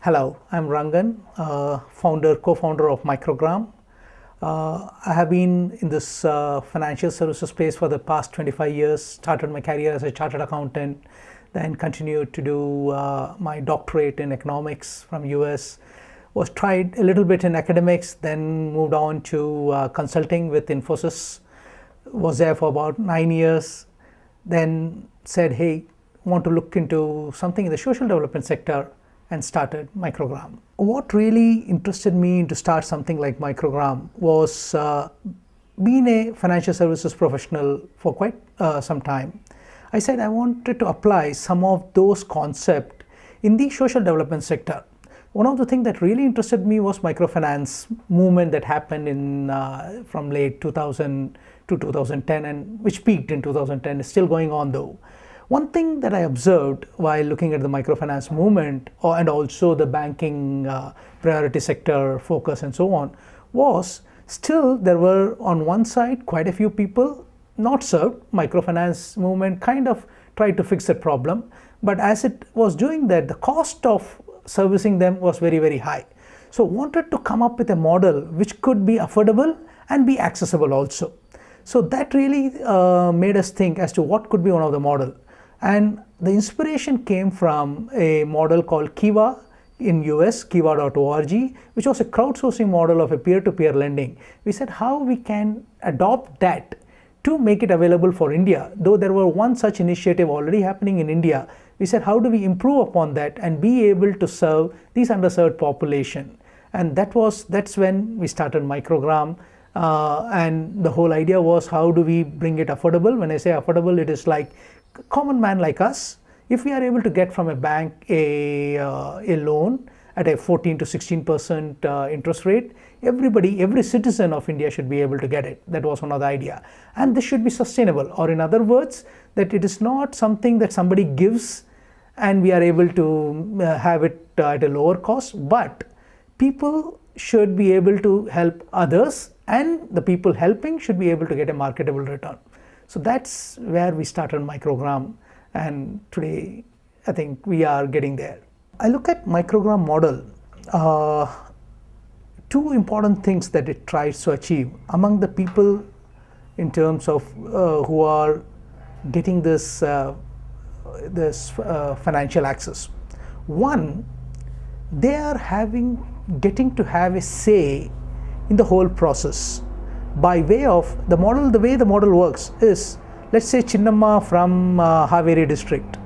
Hello, I'm Rangan, co-founder of MicroGraam. I have been in this financial services space for the past 25 years, started my career as a chartered accountant, then continued to do my doctorate in economics from US, was tried a little bit in academics, then moved on to consulting with Infosys, was there for about 9 years, then said, hey, want to look into something in the social development sector, and started MicroGraam. What really interested me to start something like MicroGraam was being a financial services professional for quite some time. I said I wanted to apply some of those concepts in the social development sector. One of the things that really interested me was microfinance movement that happened in from late 2000 to 2010, and which peaked in 2010, is still going on though. One thing that I observed while looking at the microfinance movement and also the banking priority sector focus and so on was still there were on one side quite a few people not served. Microfinance movement kind of tried to fix that problem, but as it was doing that, the cost of servicing them was very, very high. So wanted to come up with a model which could be affordable and be accessible also. So that really made us think as to what could be one of the model. And the inspiration came from a model called Kiva in US, kiva.org, which was a crowdsourcing model of a peer-to-peer lending. We said how we can adopt that to make it available for India. Though there were one such initiative already happening in India, we said how do we improve upon that and be able to serve these underserved population. And that's when we started MicroGraam. And the whole idea was how do we bring it affordable. When I say affordable, it is like common man like us, if we are able to get from a bank a loan at a 14 to 16% interest rate, every citizen of India should be able to get it. That was one of the idea. And this should be sustainable, or in other words, that it is not something that somebody gives and we are able to have it at a lower cost, but people should be able to help others, and the people helping should be able to get a marketable return. So that's where we started MicroGraam, and today I think we are getting there. I look at MicroGraam model, two important things that it tries to achieve among the people in terms of who are getting this financial access. One, they are getting to have a say in the whole process. By way of the model, the way the model works is, let's say Chinnamma from Haveri district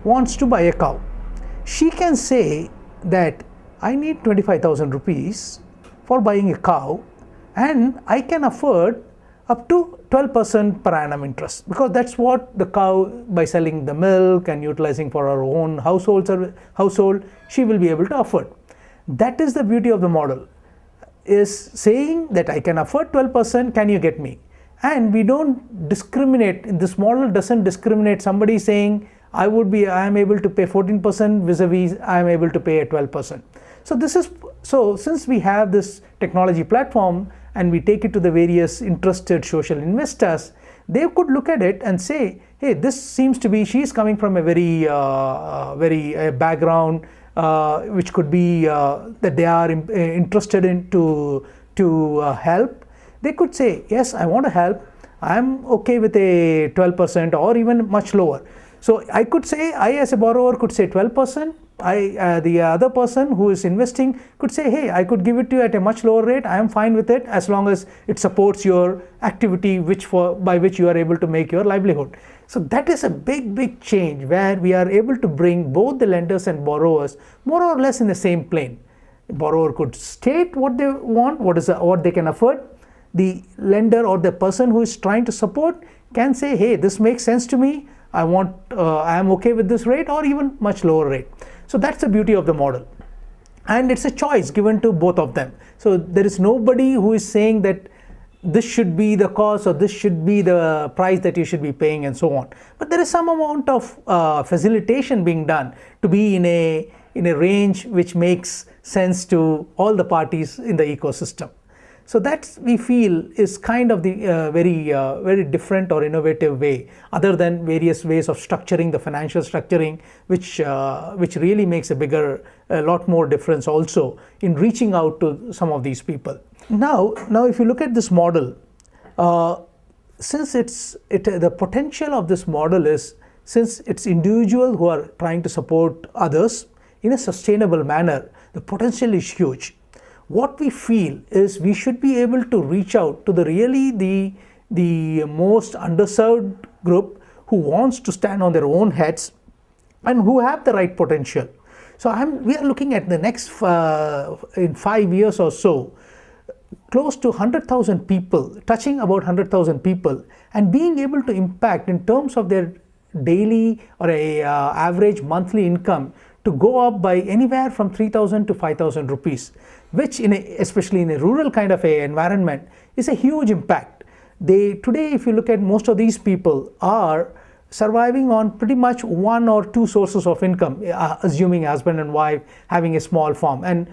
wants to buy a cow. She can say that I need 25,000 rupees for buying a cow, and I can afford up to 12% per annum interest, because that's what the cow, by selling the milk and utilizing for her own household, she will be able to afford. That is the beauty of the model, is saying that I can afford 12%, can you get me? And we don't discriminate. This model doesn't discriminate. Somebody saying I am able to pay 14% vis-a-vis I am able to pay a 12%. So since we have this technology platform and we take it to the various interested social investors, they could look at it and say, hey, this seems to be, she's coming from a very background which could be that they are interested in to help. They could say, yes, I want to help. I'm okay with a 12% or even much lower. So I could say, I as a borrower could say 12%. The other person who is investing could say, hey, I could give it to you at a much lower rate. I am fine with it as long as it supports your activity by which you are able to make your livelihood. So that is a big change, where we are able to bring both the lenders and borrowers more or less in the same plane. The borrower could state what they want, what they can afford. The lender or the person who is trying to support can say, hey, this makes sense to me. I am okay with this rate or even much lower rate. So that's the beauty of the model. And it's a choice given to both of them. So there is nobody who is saying that this should be the cost or this should be the price that you should be paying and so on. But there is some amount of facilitation being done to be in a range which makes sense to all the parties in the ecosystem. So that we feel is kind of the very different or innovative way, other than various ways of structuring the financial structuring, which really makes a lot more difference also in reaching out to some of these people. Now if you look at this model, since the potential of this model is, since it's individuals who are trying to support others in a sustainable manner, the potential is huge. What we feel is we should be able to reach out to the most underserved group who wants to stand on their own heads and who have the right potential. So we are looking at the next in 5 years or so, close to 100,000 people, touching about 100,000 people, and being able to impact in terms of their daily or average monthly income to go up by anywhere from 3,000 to 5,000 rupees, which especially in a rural kind of a environment is a huge impact. Today, if you look at, most of these people are surviving on pretty much one or two sources of income, assuming husband and wife having a small farm, and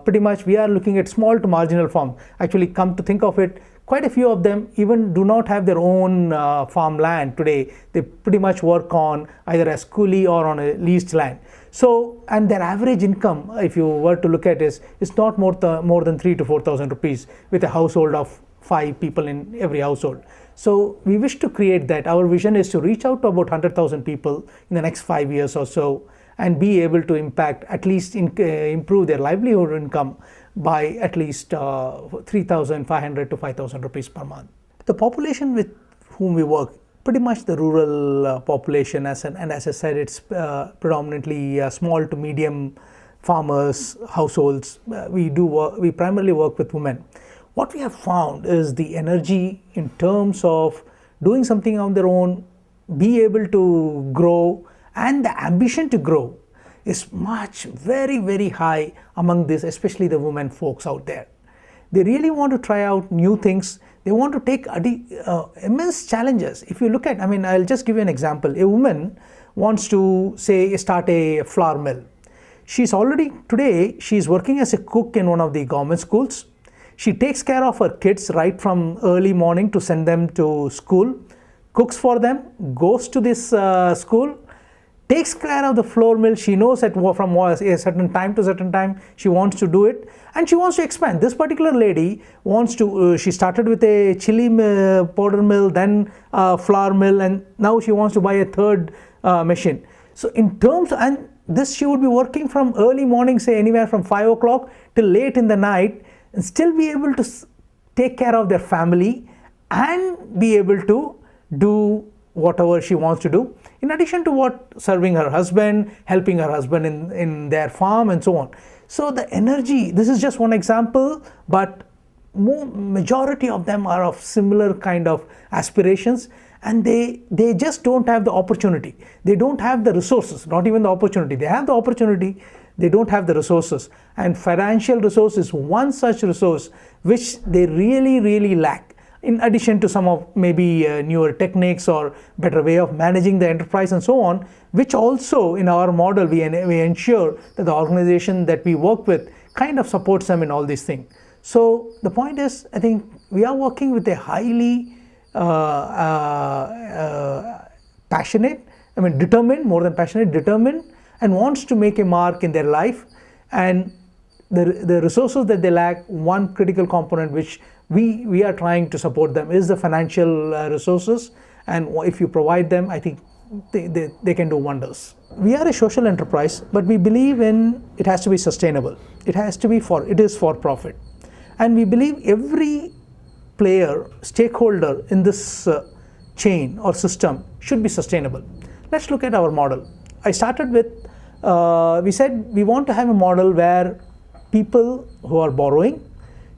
pretty much we are looking at small to marginal farm. Actually, come to think of it, quite a few of them even do not have their own farmland today. They pretty much work on either as coolie or on a leased land. So, and their average income, if you were to look at, is not more than 3,000 to 4,000 rupees with a household of 5 people in every household. So we wish to create that. Our vision is to reach out to about 100,000 people in the next 5 years or so, and be able to impact, at least improve their livelihood income by at least 3,500 to 5,000 rupees per month. The population with whom we work, pretty much the rural population, and as I said, it's predominantly small to medium farmers, households. We primarily work with women. What we have found is the energy in terms of doing something on their own, be able to grow, and the ambition to grow is very high among this, especially the women folks out there. They really want to try out new things. They want to take immense challenges. If you look at, I'll just give you an example. A woman wants to, say, start a flour mill. Today, she's working as a cook in one of the government schools. She takes care of her kids right from early morning to send them to school, cooks for them, goes to this school, takes care of the flour mill. She knows that from a certain time to certain time she wants to do it, and she wants to expand. This particular lady wants to, she started with a chili powder mill, then flour mill, and now she wants to buy a third machine. So in terms, and this she would be working from early morning, say anywhere from 5 o'clock till late in the night, and still be able to take care of their family and be able to do whatever she wants to do, in addition to serving her husband, helping her husband in their farm, and so on. So the energy, this is just one example, but majority of them are of similar kind of aspirations, and they just don't have the opportunity. They don't have the resources, not even the opportunity. They have the opportunity, they don't have the resources, and financial resource is one such resource which they really lack, in addition to some of maybe newer techniques or better way of managing the enterprise and so on, which also in our model we ensure that the organization that we work with kind of supports them in all these things. So the point is, I think we are working with a highly passionate, determined, more than passionate, determined, and wants to make a mark in their life. And the resources that they lack, one critical component which we are trying to support them is the financial resources, and if you provide them, I think they can do wonders. We are a social enterprise, but we believe in it has to be sustainable. It is for profit, and we believe every player, stakeholder in this chain or system should be sustainable. Let's look at our model. I started with, we said we want to have a model where people who are borrowing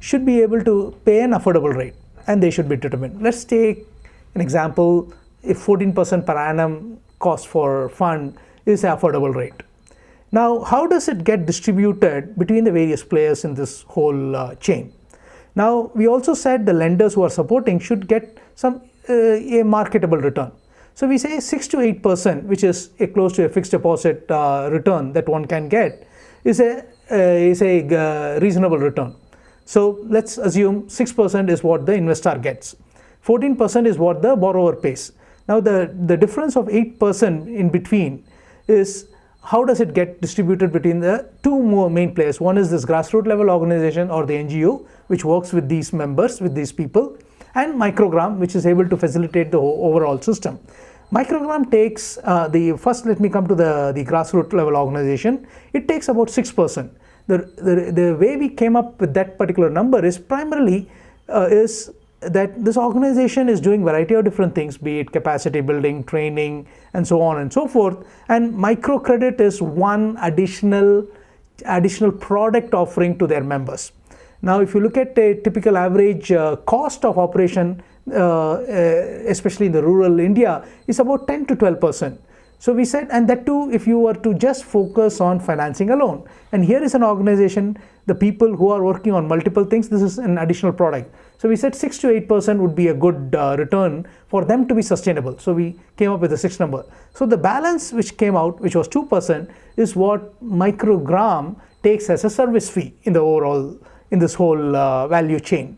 should be able to pay an affordable rate, and they should be determined. Let's take an example. If 14% per annum cost for fund is an affordable rate. Now, how does it get distributed between the various players in this whole chain? Now, we also said the lenders who are supporting should get a marketable return. So we say 6 to 8%, which is close to a fixed deposit return that one can get, is a reasonable return. So let's assume 6% is what the investor gets. 14% is what the borrower pays. Now the difference of 8% in between is how does it get distributed between the two more main players. One is this grassroots level organization or the NGO, which works with these members, with these people, and MicroGraam, which is able to facilitate the overall system. MicroGraam takes first let me come to the grassroots level organization. It takes about 6%. The way we came up with that particular number is primarily is that this organization is doing variety of different things, be it capacity building, training, and so on and so forth. And microcredit is one additional product offering to their members. Now, if you look at a typical average cost of operation, especially in the rural India, is about 10 to 12%. So we said, and that too, if you were to just focus on financing alone. And here is an organization, the people who are working on multiple things, this is an additional product. So we said 6 to 8% would be a good return for them to be sustainable. So we came up with a 6 number. So the balance which came out, which was 2%, is what MicroGraam takes as a service fee in the overall, in this whole value chain.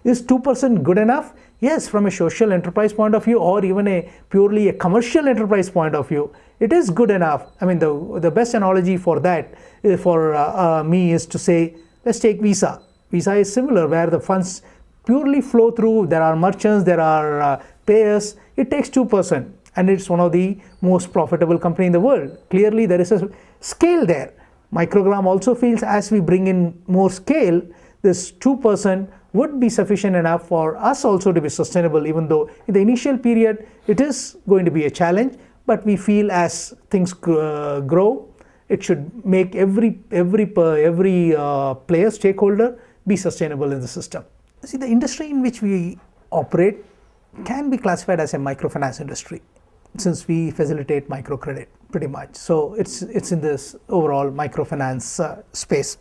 Is 2% good enough? Yes, from a social enterprise point of view, or even a purely a commercial enterprise point of view, it is good enough. I mean, the best analogy for that, for me, is to say, let's take Visa. Visa is similar, where the funds purely flow through. There are merchants, there are payers. It takes 2%, and it's one of the most profitable company in the world. Clearly, there is a scale there. MicroGraam also feels as we bring in more scale, this 2% would be sufficient enough for us also to be sustainable, even though in the initial period it is going to be a challenge, but we feel as things grow, it should make every player, stakeholder, be sustainable in the system. See, the industry in which we operate can be classified as a microfinance industry, since we facilitate microcredit pretty much. So it's in this overall microfinance space.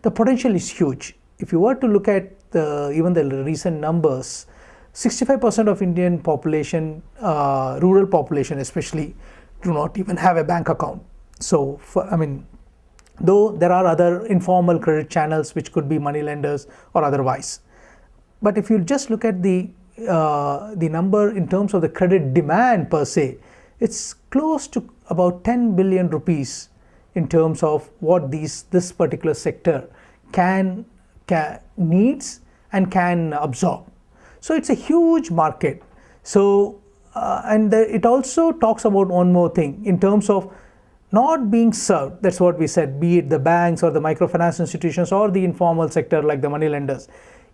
The potential is huge. If you were to look at even the recent numbers, 65% of Indian population, rural population especially, do not even have a bank account. So, though there are other informal credit channels which could be money lenders or otherwise. But if you just look at the number in terms of the credit demand per se, it's close to about 10 billion rupees in terms of what this particular sector needs and can absorb. So it's a huge market. So it also talks about one more thing in terms of not being served. That's what we said, be it the banks or the microfinance institutions or the informal sector like the money lenders.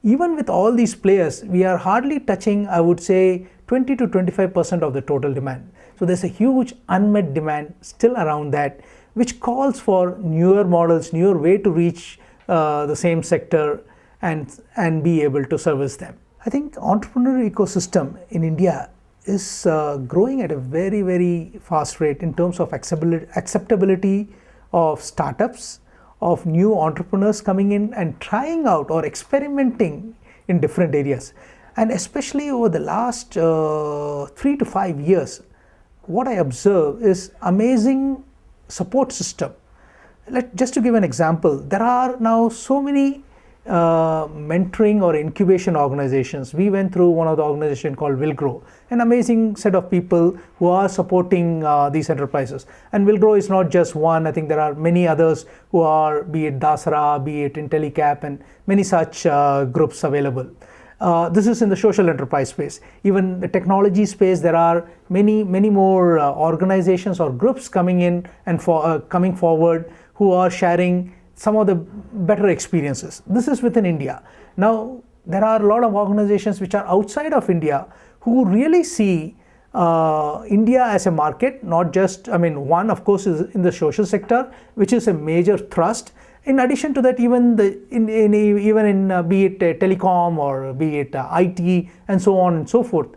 Even with all these players, we are hardly touching, I would say, 20 to 25% of the total demand. So there's a huge unmet demand still around that, which calls for newer models, newer way to reach the same sector and be able to service them. I think entrepreneurial ecosystem in India is growing at a very, very fast rate in terms of acceptability of startups, of new entrepreneurs coming in and trying out or experimenting in different areas. And especially over the last 3 to 5 years, what I observe is amazing support system. Just to give an example, there are now so many mentoring or incubation organizations. We went through one of the organizations called WillGrow, an amazing set of people who are supporting these enterprises. And WillGrow is not just one. I think there are many others who are, be it Dasara, be it IntelliCap, and many such groups available. This is in the social enterprise space. Even the technology space, there are many more organizations or groups coming in and coming forward who are sharing some of the better experiences. This is within India. Now, there are a lot of organizations which are outside of India who really see India as a market, not just, one of course is in the social sector, which is a major thrust. In addition to that, even in be it telecom or be it IT and so on and so forth,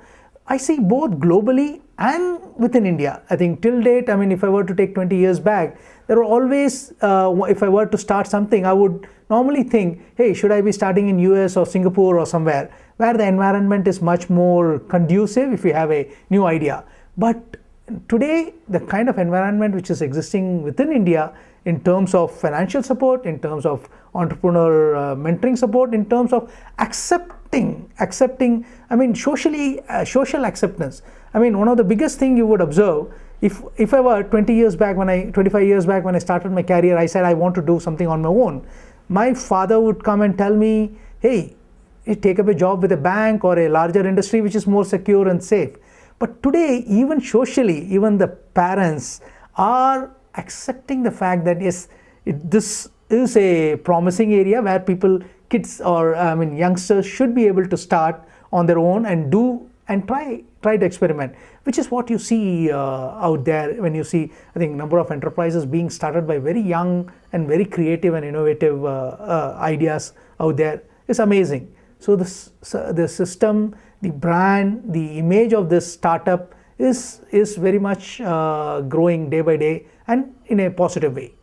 I see both globally and within India. I think till date, if I were to take 20 years back, there were always, if I were to start something, I would normally think, hey, should I be starting in US or Singapore or somewhere where the environment is much more conducive if you have a new idea. But today, the kind of environment which is existing within India in terms of financial support, in terms of entrepreneur mentoring support, in terms of accepting, I mean, social acceptance. I mean, one of the biggest thing you would observe, if I were 25 years back when I started my career, I said I want to do something on my own. My father would come and tell me, hey, you take up a job with a bank or a larger industry which is more secure and safe. But today, even socially, even the parents are accepting the fact that yes, this is a promising area where kids or youngsters should be able to start on their own and do and try to experiment, which is what you see out there when you see, I think, number of enterprises being started by very young and very creative and innovative ideas out there is amazing. So the system, the brand, the image of this startup is very much growing day by day and in a positive way.